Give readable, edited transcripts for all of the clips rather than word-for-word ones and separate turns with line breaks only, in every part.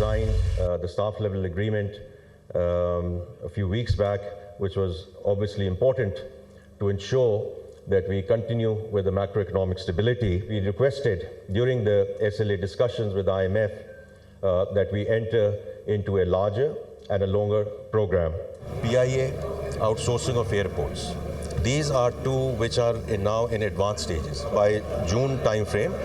Signed the staff level agreement a few weeks back, which was obviously important to ensure that we continue with the macroeconomic stability. We requested during the SLA discussions with IMF that we enter into a larger and a longer program. PIA, outsourcing of airports. These are two which are now in advanced stages. By June time frame,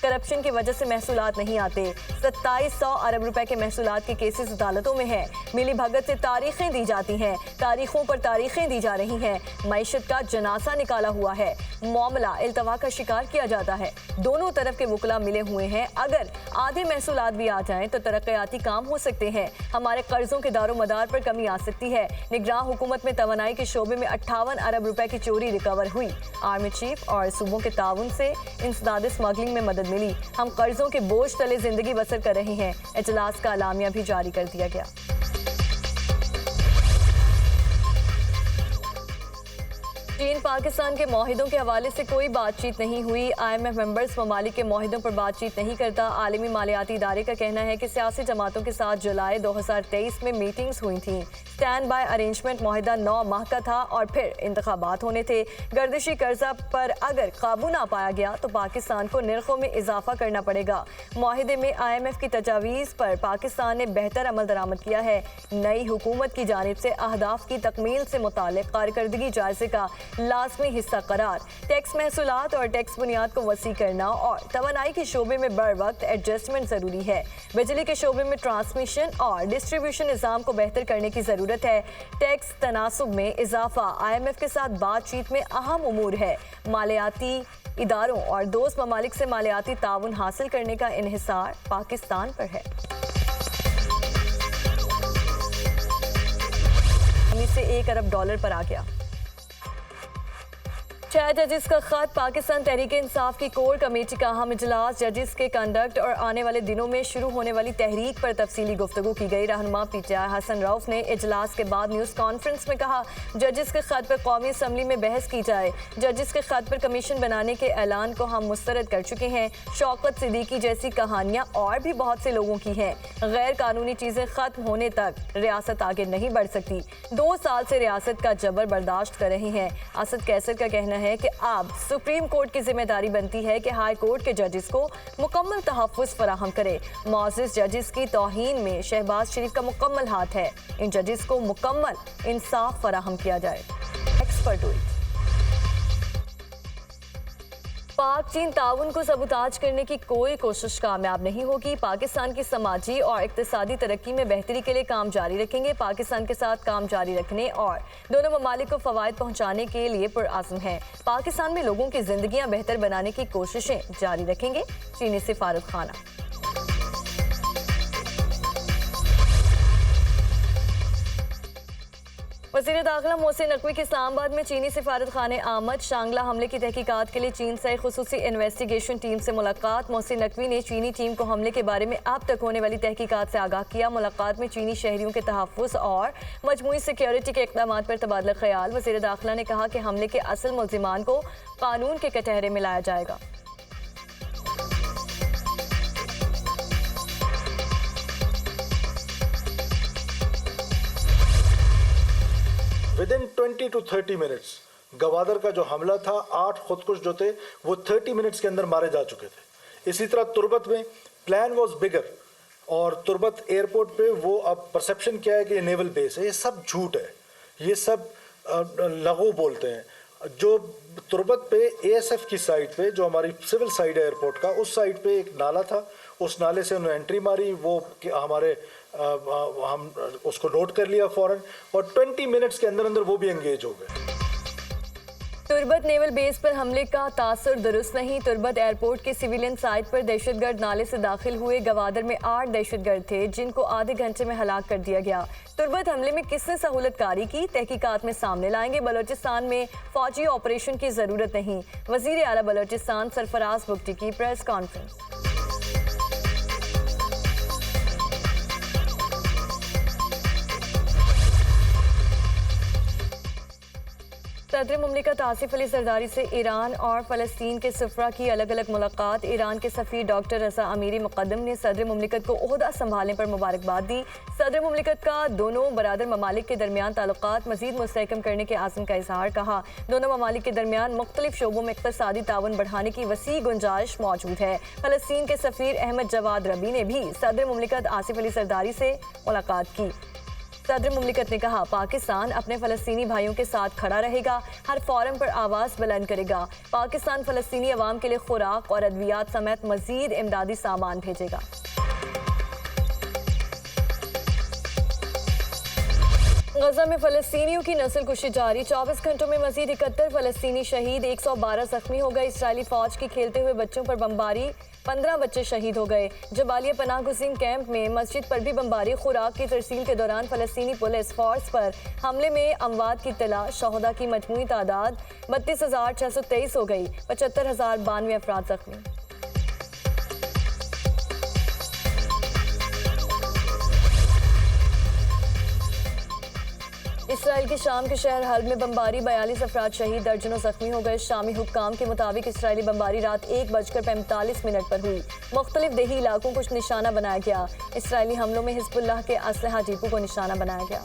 corruption کی وجہ سے محصولات نہیں آتے 2700 ارب روپے کے محصولات کے کیسز عدالتوں میں ہیں ملی بھگت سے تاریخیں دی جاتی ہیں تاریخوں پر تاریخیں دی جا رہی ہیں معیشت کا جنازہ نکالا ہوا ہے معاملہ التوا کا شکار کیا جاتا ہے دونوں طرف کے وکلا ملے ہوئے ہیں اگر آدھے محصولات بھی آ جائیں تو ترقیاتی کام ہو سکتے ہیں ہمارے قرضوں کے دار و مدار پر کمی آ سکتی ہے نگراں حکومت میں توانائی کے شعبے میں 58 ارب روپے کی چوری ریکور ہوئی آرمی چیف اور صوبوں کے تعاون سے انسداد اسمگلنگ میں مدد ملی ہم قرضوں کے بوجھ تلے زندگی بسر کر رہے ہیں اجلاس کا اعلامیہ بھی جاری کر دیا گیا چین پاکستان کے معاہدوں کے حوالے سے کوئی بات چیت نہیں ہوئی IMF ممبرز ممالک کے معاہدوں پر بات چیت نہیں کرتا عالمی مالیاتی ادارے کا کہنا ہے کہ سیاسی جماعتوں کے ساتھ جولائی 2023 میں میٹنگز ہوئی تھیں اسٹینڈ بائی ارینجمنٹ معاہدہ 9 ماہ کا تھا اور پھر انتخابات ہونے تھے گردشی قرضہ پر اگر قابو نہ پایا گیا تو پاکستان کو نرخوں میں اضافہ کرنا پڑے گا معاہدے میں IMF کی تجاویز پر پاکستان نے بہتر عمل درآمد کیا ہے نئی حکومت کی جانب سے اہداف کی تکمیل سے متعلق کارکردگی جائزے کا لازمی حصہ قرار ٹیکس محصولات اور ٹیکس بنیاد کو وسیع کرنا اور توانائی کے شعبے میں بر وقت ایڈجسٹمنٹ ضروری ہے بجلی کے شعبے میں ٹرانسمیشن اور ڈسٹریبیوشن نظام کو بہتر کرنے کی ضرورت ہے ٹیکس تناسب میں اضافہ IMF کے ساتھ بات چیت میں اہم امور ہے مالیاتی اداروں اور دوست ممالک سے مالیاتی تعاون حاصل کرنے کا انحصار پاکستان پر ہے سے $1 ارب پر آ گیا 6 ججز کا خط پاکستان تحریک انصاف کی کور کمیٹی کا اہم اجلاس ججز کے کنڈکٹ اور آنے والے دنوں میں شروع ہونے والی تحریک پر تفصیلی گفتگو کی گئی رہنما PTI حسن رؤف نے اجلاس کے بعد نیوز کانفرنس میں کہا ججز کے خط پر قومی اسمبلی میں بحث کی جائے ججز کے خط پر کمیشن بنانے کے اعلان کو ہم مسترد کر چکے ہیں شوکت صدیقی جیسی کہانیاں اور بھی بہت سے لوگوں کی ہیں غیر قانونی چیزیں ختم ہونے تک ریاست آگے نہیں بڑھ سکتی 2 سال سے ریاست کا جبر برداشت کر رہے ہیں اسد کیسر کا کہنا ہے کہ اب سپریم کورٹ کی ذمہ داری بنتی ہے کہ ہائی کورٹ کے ججز کو مکمل تحفظ فراہم کرے معزز ججز کی توہین میں شہباز شریف کا مکمل ہاتھ ہے ان ججز کو مکمل انصاف فراہم کیا جائے ایکسپرٹ ہوئی پاک چین تعاون کو سبوتاج کرنے کی کوئی کوشش کامیاب نہیں ہوگی پاکستان کی سماجی اور اقتصادی ترقی میں بہتری کے لیے کام جاری رکھیں گے پاکستان کے ساتھ کام جاری رکھنے اور دونوں ممالک کو فوائد پہنچانے کے لیے پرعزم ہیں پاکستان میں لوگوں کی زندگیاں بہتر بنانے کی کوششیں جاری رکھیں گے چینی سفارت خانہ وزیر داخلہ محسن نقوی کے اسلام آباد میں چینی سفارت خانے آمد شانگلہ حملے کی تحقیقات کے لیے چین سے خصوصی انویسٹیگیشن ٹیم سے ملاقات محسن نقوی نے چینی ٹیم کو حملے کے بارے میں اب تک ہونے والی تحقیقات سے آگاہ کیا ملاقات میں چینی شہریوں کے تحفظ اور مجموعی سیکیورٹی کے اقدامات پر تبادلہ خیال وزیر داخلہ نے کہا کہ حملے کے اصل ملزمان کو قانون کے کٹہرے میں لایا جائے گا
within 20 to 30 منٹس گوادر کا جو حملہ تھا 8 خودکش جو تھے وہ 30 منٹس کے اندر مارے جا چکے تھے اسی طرح تربت میں پلان واز بگر اور تربت ایئرپورٹ پہ وہ اب پرسیپشن کیا ہے کہ یہ نیول بیس ہے یہ سب جھوٹ ہے یہ سب لغو بولتے ہیں جو تربت پہ ASF کی سائٹ پہ جو ہماری سول سائٹ ہے ایئرپورٹ کا اس سائٹ پہ ایک نالا تھا اس نالے سے انہوں نے انٹری ماری وہ ہمارے ہم اس کو نوٹ کر لیا فوراً اور 20 منٹس کے اندر اندر وہ بھی انگیج ہو گئے
تربت نیول بیس پر حملے کا تاثر درست نہیں تربت ایئرپورٹ کے سویلین سائٹ پر دہشت گرد نالے سے داخل ہوئے گوادر میں 8 دہشت گرد تھے جن کو آدھے گھنٹے میں ہلاک کر دیا گیا تربت حملے میں کس نے سہولت کاری کی تحقیقات میں سامنے لائیں گے بلوچستان میں فوجی آپریشن کی ضرورت نہیں وزیر اعلیٰ بلوچستان سرفراز بگٹی کی پریس کانفرنس صدر مملکت آصف علی زرداری سے ایران اور فلسطین کے سفراء کی الگ الگ ملاقات ایران کے سفیر ڈاکٹر رضا امیری مقدم نے صدر مملکت کو عہدہ سنبھالنے پر مبارکباد دی صدر مملکت کا دونوں برادر ممالک کے درمیان تعلقات مزید مستحکم کرنے کے عزم کا اظہار کہا دونوں ممالک کے درمیان مختلف شعبوں میں اقتصادی تعاون بڑھانے کی وسیع گنجائش موجود ہے فلسطین کے سفیر احمد جواد ربی نے بھی صدر مملکت آصف علی زرداری سے ملاقات کی صدر مملکت نے کہا پاکستان اپنے فلسطینی بھائیوں کے ساتھ کھڑا رہے گا، ہر فورم پر آواز بلند کرے گا۔ پاکستان فلسطینی عوام کے لیے خوراک اور ادویات سمیت مزید امدادی سامان بھیجے گا۔ غزہ میں فلسطینیوں کی نسل کشی جاری، 24 گھنٹوں میں مزید 71 فلسطینی شہید، 112 زخمی ہو گئے۔ اسرائیلی فوج کی کھیلتے ہوئے بچوں پر بمباری، 15 بچے شہید ہو گئے۔ جبالیہ پناہ گزین کیمپ میں مسجد پر بھی بمباری، خوراک کی ترسیل کے دوران فلسطینی پولیس فورس پر حملے میں اموات کی اطلاع، شہداء کی مجموعی تعداد 32,623 ہو گئی، 75,092 افراد زخمی۔ اسرائیل کے شام کے شہر حلب میں بمباری، 42 افراد شہید، درجنوں زخمی ہو گئے۔ شامی حکام کے مطابق اسرائیلی بمباری رات 1:45 پر ہوئی، مختلف دیہی علاقوں کو نشانہ بنایا گیا۔ اسرائیلی حملوں میں حزب اللہ کے اسلحہ ڈیپو کو نشانہ بنایا گیا۔